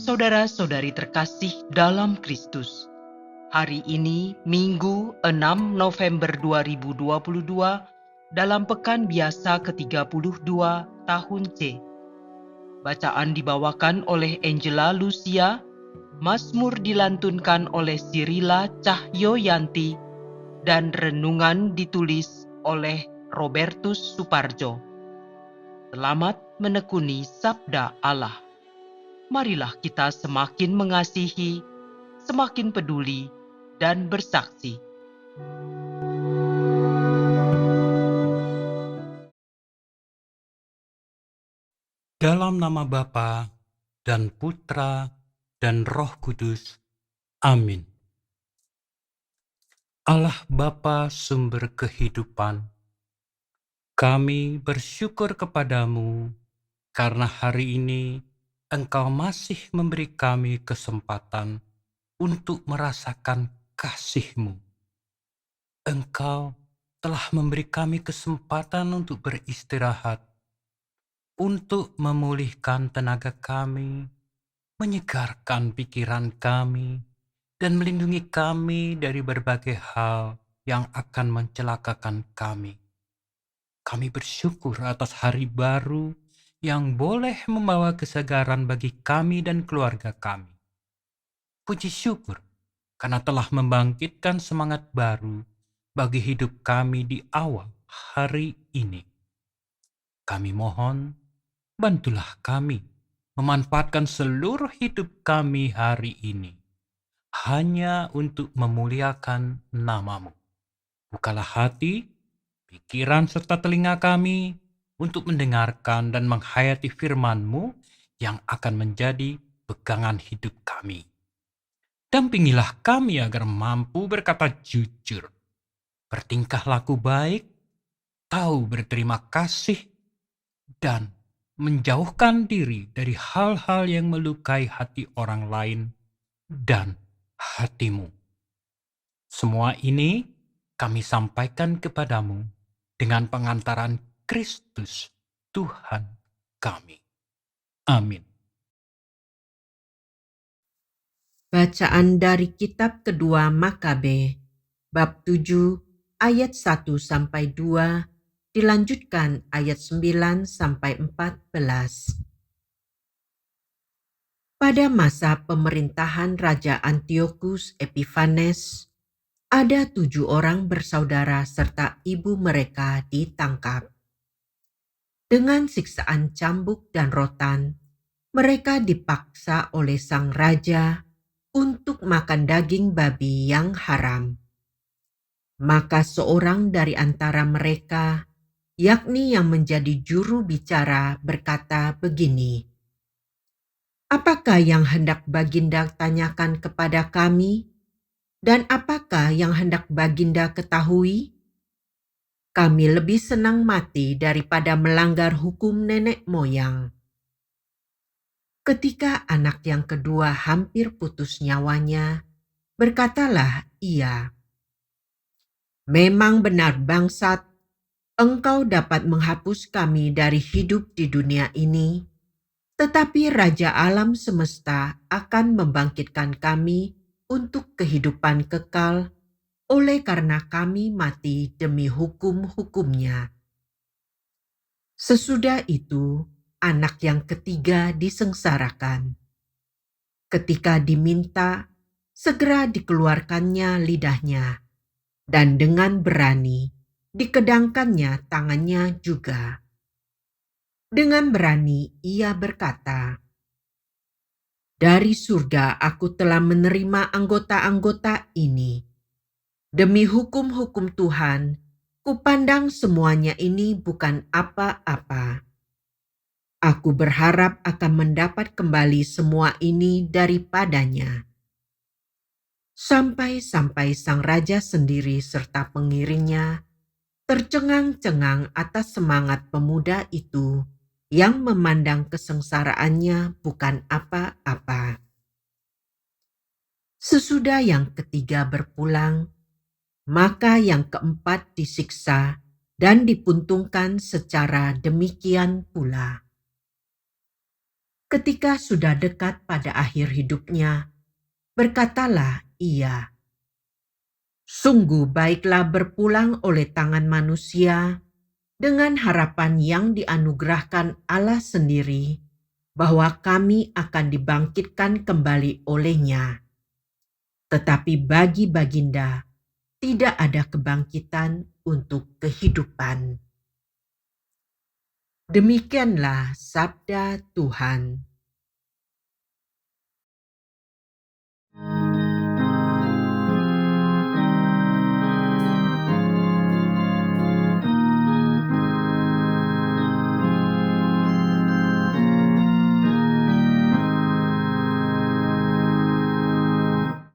Saudara-saudari terkasih dalam Kristus, hari ini Minggu 6 November 2022 dalam pekan biasa ke-32 tahun C. Bacaan dibawakan oleh Angela Lucia, Mazmur dilantunkan oleh Sirila Cahyoyanti, dan renungan ditulis oleh Robertus Suparjo. Selamat menekuni sabda Allah. Marilah kita semakin mengasihi, semakin peduli, dan bersaksi. Dalam nama Bapa dan Putra dan Roh Kudus. Amin. Allah Bapa sumber kehidupan, kami bersyukur kepadamu karena hari ini Engkau masih memberi kami kesempatan untuk merasakan kasih-Mu. Engkau telah memberi kami kesempatan untuk beristirahat, untuk memulihkan tenaga kami, menyegarkan pikiran kami, dan melindungi kami dari berbagai hal yang akan mencelakakan kami. Kami bersyukur atas hari baru yang boleh membawa kesegaran bagi kami dan keluarga kami. Puji syukur karena telah membangkitkan semangat baru bagi hidup kami di awal hari ini. Kami mohon, bantulah kami memanfaatkan seluruh hidup kami hari ini hanya untuk memuliakan nama-Mu. Bukalah hati, pikiran serta telinga kami untuk mendengarkan dan menghayati firman-Mu yang akan menjadi pegangan hidup kami. Dampingilah kami agar mampu berkata jujur, bertingkah laku baik, tahu berterima kasih, dan menjauhkan diri dari hal-hal yang melukai hati orang lain dan hati-Mu. Semua ini kami sampaikan kepadamu dengan pengantaran Kristus Tuhan kami. Amin. Bacaan dari kitab kedua Makabe, bab 7 ayat 1 sampai 2, dilanjutkan ayat 9 sampai 14. Pada masa pemerintahan Raja Antiochus Epiphanes, ada 7 orang bersaudara serta ibu mereka ditangkap. Dengan siksaan cambuk dan rotan, mereka dipaksa oleh sang raja untuk makan daging babi yang haram. Maka seorang dari antara mereka, yakni yang menjadi juru bicara, berkata begini, "Apakah yang hendak Baginda tanyakan kepada kami? Dan apakah yang hendak Baginda ketahui? Kami lebih senang mati daripada melanggar hukum nenek moyang." Ketika anak yang kedua hampir putus nyawanya, berkatalah ia, "Memang benar bangsat, engkau dapat menghapus kami dari hidup di dunia ini, tetapi Raja alam semesta akan membangkitkan kami untuk kehidupan kekal oleh karena kami mati demi hukum-hukumnya." Sesudah itu, anak yang ketiga disengsarakan. Ketika diminta, segera dikeluarkannya lidahnya, dan dengan berani dikedangkannya tangannya juga. Dengan berani ia berkata, "Dari surga aku telah menerima anggota-anggota ini. Demi hukum-hukum Tuhan, kupandang semuanya ini bukan apa-apa. Aku berharap akan mendapat kembali semua ini daripadanya." Sampai-sampai sang raja sendiri serta pengiringnya tercengang-cengang atas semangat pemuda itu yang memandang kesengsaraannya bukan apa-apa. Sesudah yang ketiga berpulang, maka yang keempat disiksa dan dipuntungkan secara demikian pula. Ketika sudah dekat pada akhir hidupnya, berkatalah ia, "Sungguh baiklah berpulang oleh tangan manusia dengan harapan yang dianugerahkan Allah sendiri, bahwa kami akan dibangkitkan kembali olehnya. Tetapi bagi Baginda, tidak ada kebangkitan untuk kehidupan." Demikianlah sabda Tuhan.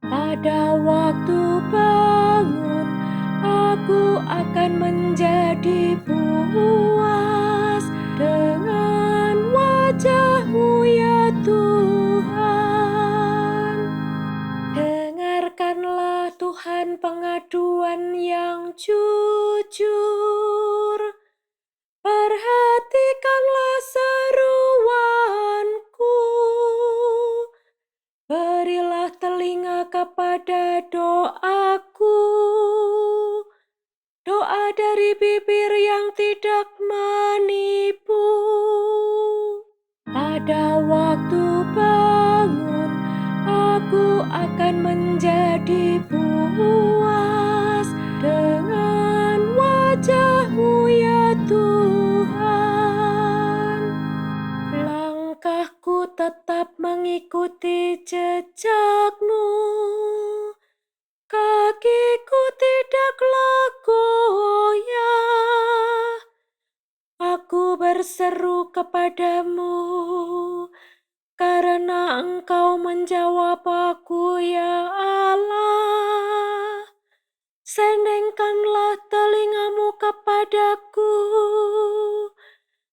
Pada waktu bangun, aku akan menjadi puas dengan wajah-Mu ya Tuhan. Dengarkanlah Tuhan pengaduan yang jujur. Perhatikanlah seruanku. Berilah telinga kepada doaku, doa dari bibir yang tidak menipu. Pada waktu bangun, aku akan menjadi puas dengan wajah-Mu ya Tuhan. Langkahku tetap mengikuti jejak-Mu, kakiku tidaklah goyah. Aku berseru kepadamu, karena Engkau menjawab aku ya Allah. Sendengkanlah telinga-Mu kepadaku,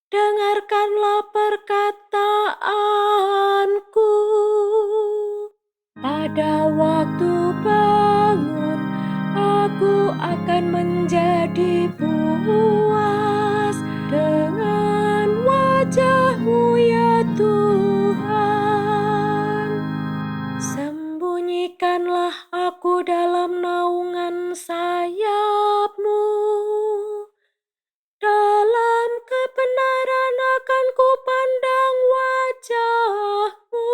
dengarkanlah perkataanku. Pada waktu bangun, aku akan menjadi puas dengan wajah-Mu ya Tuhan. Sembunyikanlah aku dalam naungan sayap-Mu. Dalam kebenaran akan kupandang wajah-Mu.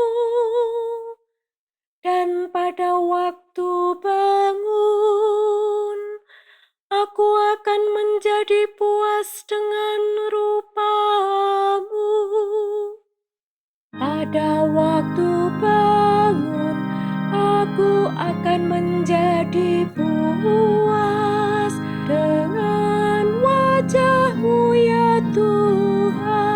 Dan pada waktu bangun, aku akan menjadi puas dengan rupa-Mu. Pada waktu bangun, aku akan menjadi puas dengan wajah-Mu ya Tuhan.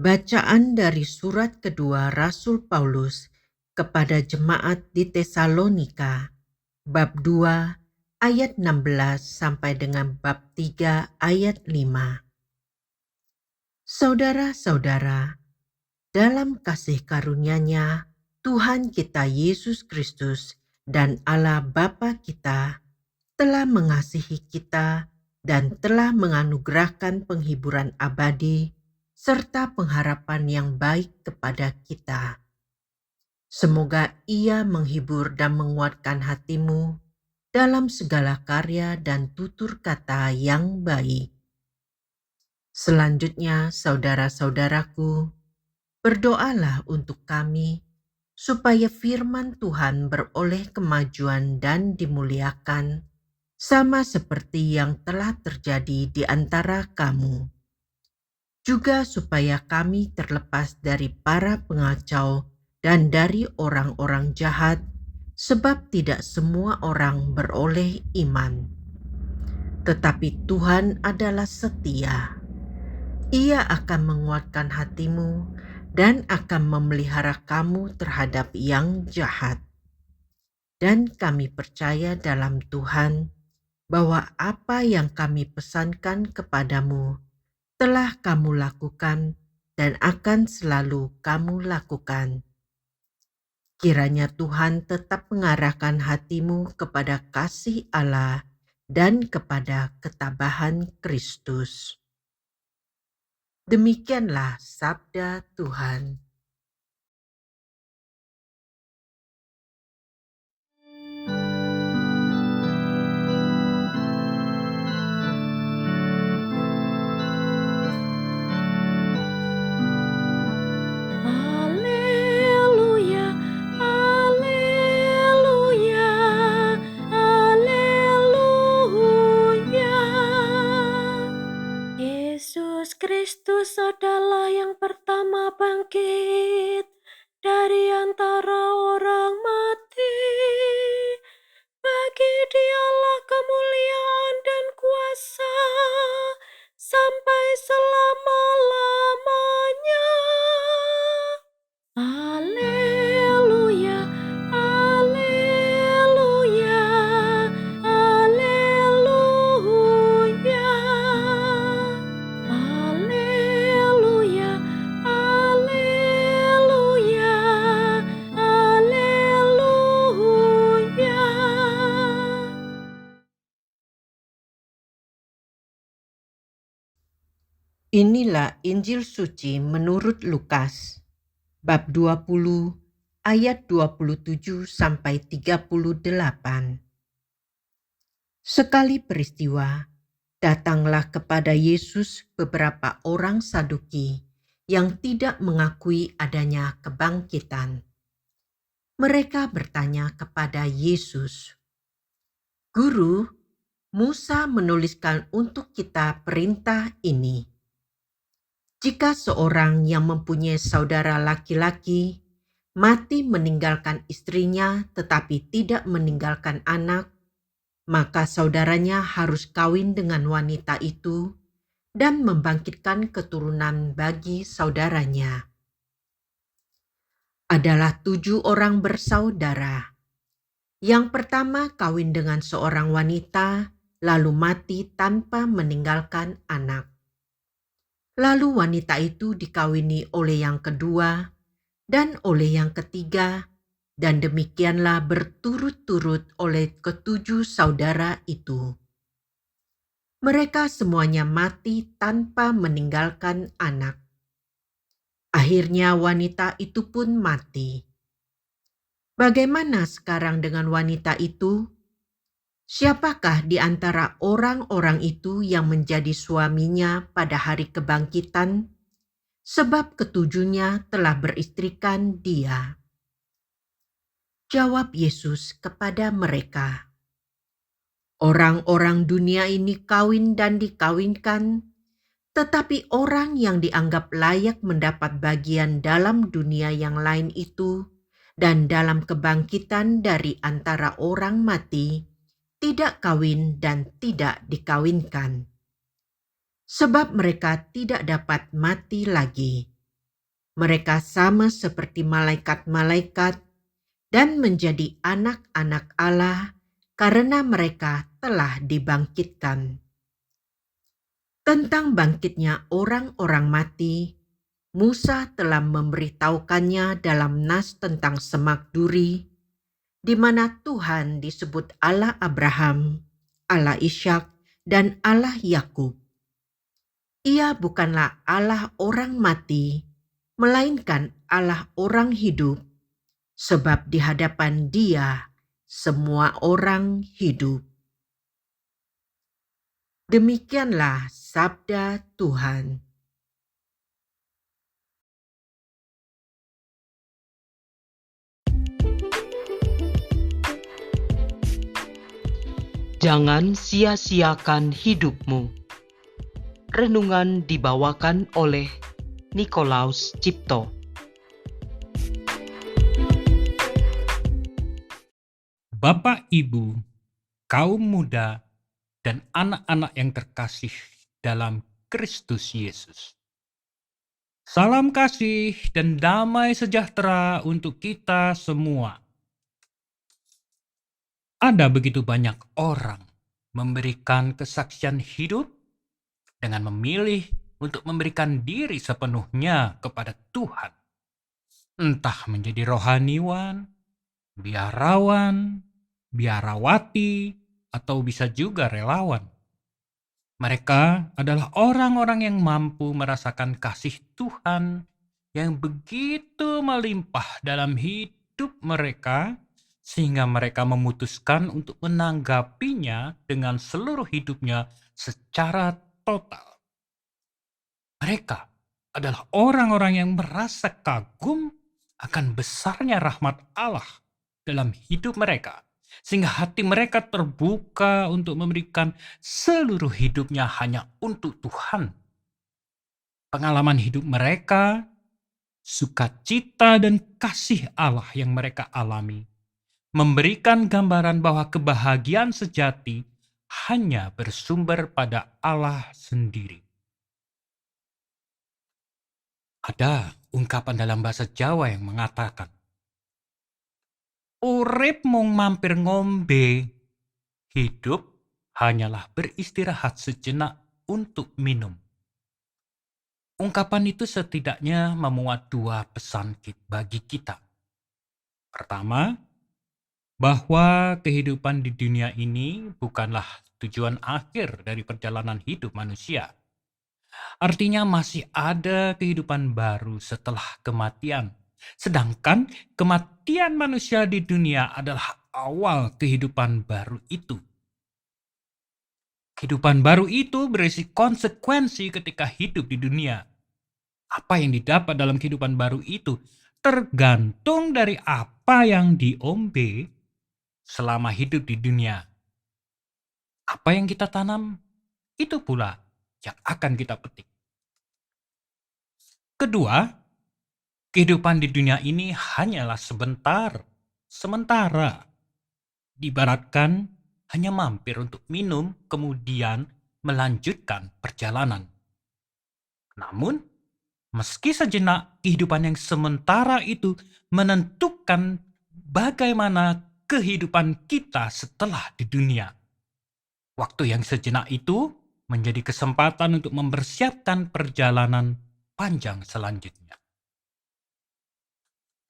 Bacaan dari surat kedua Rasul Paulus kepada jemaat di Tesalonika, bab 2 ayat 16 sampai dengan bab 3 ayat 5. Saudara-saudara, dalam kasih karunia-Nya, Tuhan kita Yesus Kristus dan Allah Bapa kita telah mengasihi kita dan telah menganugerahkan penghiburan abadi serta pengharapan yang baik kepada kita. Semoga Ia menghibur dan menguatkan hatimu dalam segala karya dan tutur kata yang baik. Selanjutnya, saudara-saudaraku, berdoalah untuk kami, supaya firman Tuhan beroleh kemajuan dan dimuliakan, sama seperti yang telah terjadi di antara kamu. Juga supaya kami terlepas dari para pengacau dan dari orang-orang jahat, sebab tidak semua orang beroleh iman. Tetapi Tuhan adalah setia. Ia akan menguatkan hatimu dan akan memelihara kamu terhadap yang jahat. Dan kami percaya dalam Tuhan bahwa apa yang kami pesankan kepadamu telah kamu lakukan dan akan selalu kamu lakukan. Kiranya Tuhan tetap mengarahkan hatimu kepada kasih Allah dan kepada ketabahan Kristus. Demikianlah sabda Tuhan. Haleluya, haleluya, haleluya. Yesus Kristus adalah yang pertama bangkit dari antara orang mati. Bagi Dialah kemuliaan dan kuasa sampai selama-lamanya. Haleluya, haleluya, haleluya. Haleluya, haleluya, haleluya. Inilah Injil suci menurut Lukas, bab 20, ayat 27 sampai 38. Sekali peristiwa, datanglah kepada Yesus beberapa orang Saduki yang tidak mengakui adanya kebangkitan. Mereka bertanya kepada Yesus, "Guru, Musa menuliskan untuk kita perintah ini. Jika seorang yang mempunyai saudara laki-laki mati meninggalkan istrinya tetapi tidak meninggalkan anak, maka saudaranya harus kawin dengan wanita itu dan membangkitkan keturunan bagi saudaranya. Adalah 7 orang bersaudara. Yang pertama kawin dengan seorang wanita, lalu mati tanpa meninggalkan anak. Lalu wanita itu dikawini oleh yang kedua dan oleh yang ketiga, dan demikianlah berturut-turut oleh ketujuh saudara itu. Mereka semuanya mati tanpa meninggalkan anak. Akhirnya wanita itu pun mati. Bagaimana sekarang dengan wanita itu? Siapakah di antara orang-orang itu yang menjadi suaminya pada hari kebangkitan? Sebab ketujuhnya telah beristrikan dia." Jawab Yesus kepada mereka, "Orang-orang dunia ini kawin dan dikawinkan, tetapi orang yang dianggap layak mendapat bagian dalam dunia yang lain itu dan dalam kebangkitan dari antara orang mati, tidak kawin dan tidak dikawinkan. Sebab mereka tidak dapat mati lagi. Mereka sama seperti malaikat-malaikat dan menjadi anak-anak Allah karena mereka telah dibangkitkan. Tentang bangkitnya orang-orang mati, Musa telah memberitahukannya dalam nas tentang semak duri, di mana Tuhan disebut Allah Abraham, Allah Ishak, dan Allah Yakub. Ia bukanlah Allah orang mati, melainkan Allah orang hidup, sebab di hadapan Dia semua orang hidup." Demikianlah sabda Tuhan. Jangan sia-siakan hidupmu. Renungan dibawakan oleh Nikolaus Cipto. Bapak, Ibu, kaum muda, dan anak-anak yang terkasih dalam Kristus Yesus. Salam kasih dan damai sejahtera untuk kita semua. Ada begitu banyak orang memberikan kesaksian hidup dengan memilih untuk memberikan diri sepenuhnya kepada Tuhan. Entah menjadi rohaniwan, biarawan, biarawati, atau bisa juga relawan. Mereka adalah orang-orang yang mampu merasakan kasih Tuhan yang begitu melimpah dalam hidup mereka, sehingga mereka memutuskan untuk menanggapinya dengan seluruh hidupnya secara total. Mereka adalah orang-orang yang merasa kagum akan besarnya rahmat Allah dalam hidup mereka, sehingga hati mereka terbuka untuk memberikan seluruh hidupnya hanya untuk Tuhan. Pengalaman hidup mereka, sukacita dan kasih Allah yang mereka alami, memberikan gambaran bahwa kebahagiaan sejati hanya bersumber pada Allah sendiri. Ada ungkapan dalam bahasa Jawa yang mengatakan, urip mung mampir ngombe, hidup hanyalah beristirahat sejenak untuk minum. Ungkapan itu setidaknya memuat dua pesan bagi kita. Pertama, bahwa kehidupan di dunia ini bukanlah tujuan akhir dari perjalanan hidup manusia. Artinya masih ada kehidupan baru setelah kematian. Sedangkan kematian manusia di dunia adalah awal kehidupan baru itu. Kehidupan baru itu berisi konsekuensi ketika hidup di dunia. Apa yang didapat dalam kehidupan baru itu tergantung dari apa yang diombe selama hidup di dunia. Apa yang kita tanam, itu pula yang akan kita petik. Kedua, kehidupan di dunia ini hanyalah sementara. Diibaratkan hanya mampir untuk minum, kemudian melanjutkan perjalanan. Namun, meski sejenak kehidupan yang sementara itu menentukan bagaimana kehidupan kita setelah di dunia. Waktu yang sejenak itu menjadi kesempatan untuk mempersiapkan perjalanan panjang selanjutnya.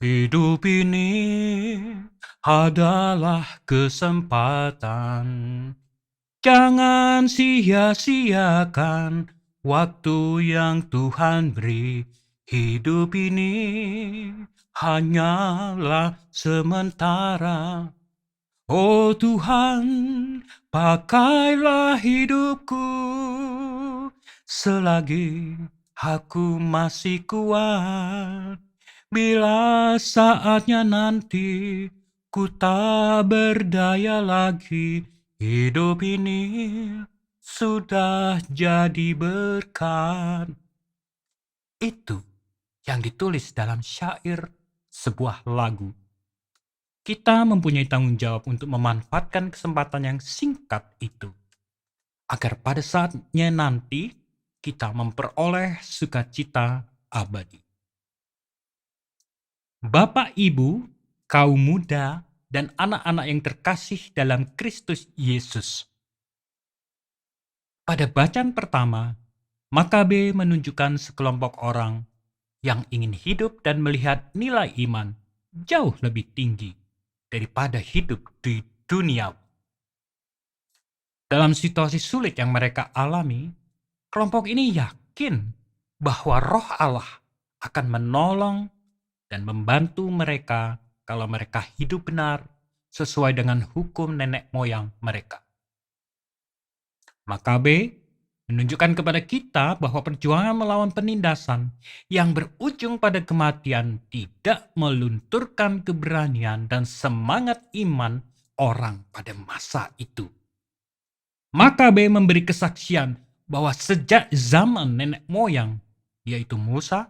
Hidup ini adalah kesempatan. Jangan sia-siakan waktu yang Tuhan beri. Hidup ini hanyalah sementara. Oh Tuhan, pakailah hidupku selagi aku masih kuat. Bila saatnya nanti ku tak berdaya lagi, hidup ini sudah jadi berkat. Itu yang ditulis dalam syair sebuah lagu. Kita mempunyai tanggung jawab untuk memanfaatkan kesempatan yang singkat itu, agar pada saatnya nanti kita memperoleh sukacita abadi. Bapak, Ibu, kaum muda, dan anak-anak yang terkasih dalam Kristus Yesus. Pada bacaan pertama, Makabe menunjukkan sekelompok orang yang ingin hidup dan melihat nilai iman jauh lebih tinggi daripada hidup di dunia. Dalam situasi sulit yang mereka alami, kelompok ini yakin bahwa Roh Allah akan menolong dan membantu mereka kalau mereka hidup benar sesuai dengan hukum nenek moyang mereka. Makabe menunjukkan kepada kita bahwa perjuangan melawan penindasan yang berujung pada kematian tidak melunturkan keberanian dan semangat iman orang pada masa itu. Makabe memberi kesaksian bahwa sejak zaman nenek moyang, yaitu Musa,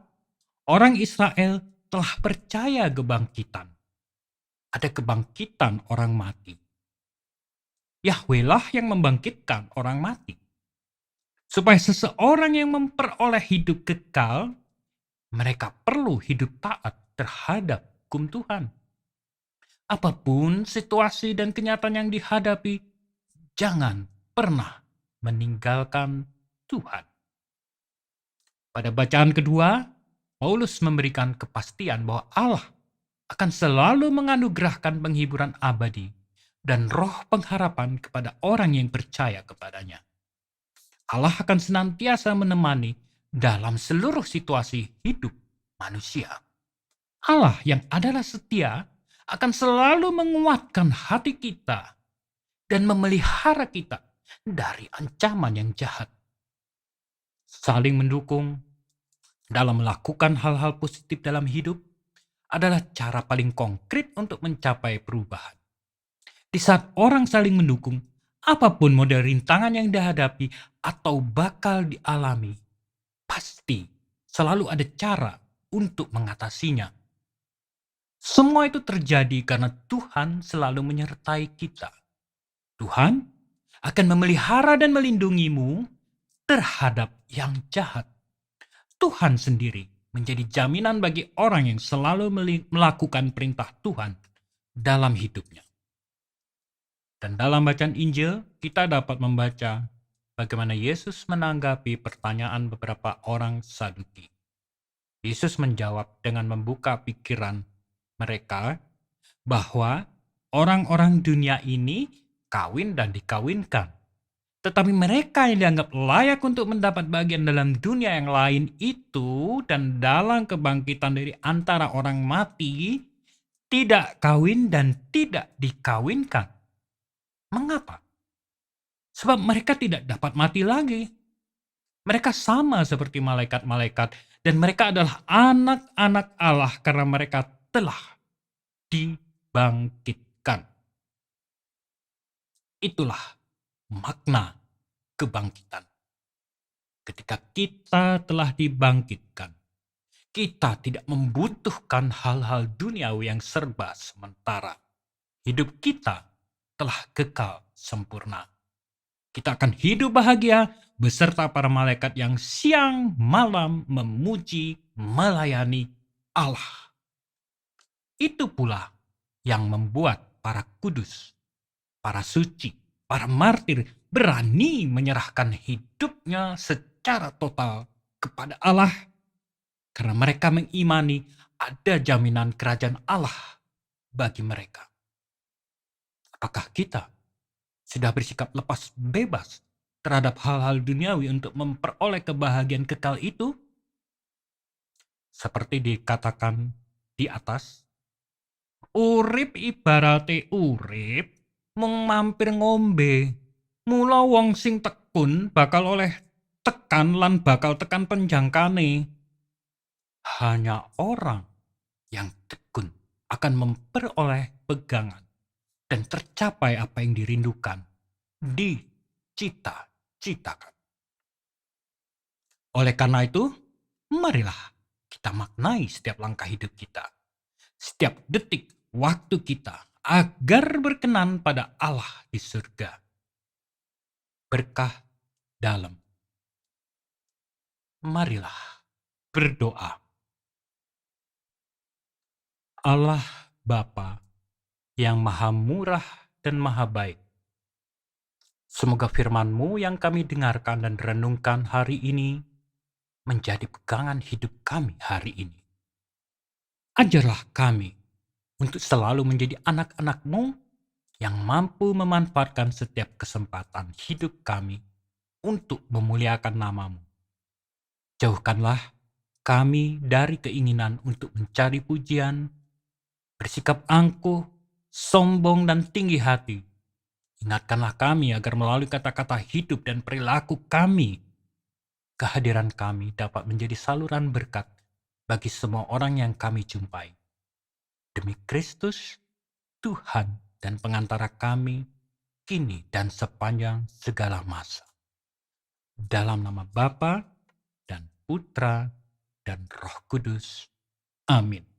orang Israel telah percaya kebangkitan. Ada kebangkitan orang mati. Yahweh lah yang membangkitkan orang mati. Supaya seseorang yang memperoleh hidup kekal, mereka perlu hidup taat terhadap hukum Tuhan. Apapun situasi dan kenyataan yang dihadapi, jangan pernah meninggalkan Tuhan. Pada bacaan kedua, Paulus memberikan kepastian bahwa Allah akan selalu menganugerahkan penghiburan abadi dan roh pengharapan kepada orang yang percaya kepadanya. Allah akan senantiasa menemani dalam seluruh situasi hidup manusia. Allah yang adalah setia akan selalu menguatkan hati kita dan memelihara kita dari ancaman yang jahat. Saling mendukung dalam melakukan hal-hal positif dalam hidup adalah cara paling konkret untuk mencapai perubahan. Di saat orang saling mendukung, apapun model rintangan yang dihadapi atau bakal dialami, pasti selalu ada cara untuk mengatasinya. Semua itu terjadi karena Tuhan selalu menyertai kita. Tuhan akan memelihara dan melindungimu terhadap yang jahat. Tuhan sendiri menjadi jaminan bagi orang yang selalu melakukan perintah Tuhan dalam hidupnya. Dan dalam bacaan Injil, kita dapat membaca bagaimana Yesus menanggapi pertanyaan beberapa orang Saduki. Yesus menjawab dengan membuka pikiran mereka bahwa orang-orang dunia ini kawin dan dikawinkan. Tetapi mereka yang dianggap layak untuk mendapat bagian dalam dunia yang lain itu dan dalam kebangkitan dari antara orang mati tidak kawin dan tidak dikawinkan. Mengapa? Sebab mereka tidak dapat mati lagi. Mereka sama seperti malaikat-malaikat dan mereka adalah anak-anak Allah karena mereka telah dibangkitkan. Itulah makna kebangkitan. Ketika kita telah dibangkitkan, kita tidak membutuhkan hal-hal duniawi yang serba sementara. Hidup kita telah kekal sempurna. Kita akan hidup bahagia beserta para malaikat yang siang malam memuji, melayani Allah. Itu pula yang membuat para kudus, para suci, para martir berani menyerahkan hidupnya secara total kepada Allah karena mereka mengimani ada jaminan kerajaan Allah bagi mereka. Apakah kita sudah bersikap lepas bebas terhadap hal-hal duniawi untuk memperoleh kebahagiaan kekal itu? Seperti dikatakan di atas, urip ibarate urip mung mampir ngombe. Mula wong sing tekun bakal oleh tekan lan bakal tekan penjangkane. Hanya orang yang tekun akan memperoleh pegangan dan tercapai apa yang dirindukan, dicita-citakan. Oleh karena itu, marilah kita maknai setiap langkah hidup kita, setiap detik waktu kita, agar berkenan pada Allah di surga. Berkah dalam. Marilah berdoa. Allah Bapa yang maha murah dan maha baik. Semoga firman-Mu yang kami dengarkan dan renungkan hari ini menjadi pegangan hidup kami hari ini. Ajarlah kami untuk selalu menjadi anak-anak-Mu yang mampu memanfaatkan setiap kesempatan hidup kami untuk memuliakan nama-Mu. Jauhkanlah kami dari keinginan untuk mencari pujian, bersikap angkuh, sombong dan tinggi hati. Ingatkanlah kami agar melalui kata-kata hidup dan perilaku kami, kehadiran kami dapat menjadi saluran berkat bagi semua orang yang kami jumpai. Demi Kristus, Tuhan dan pengantara kami, kini dan sepanjang segala masa. Dalam nama Bapa dan Putra dan Roh Kudus. Amin.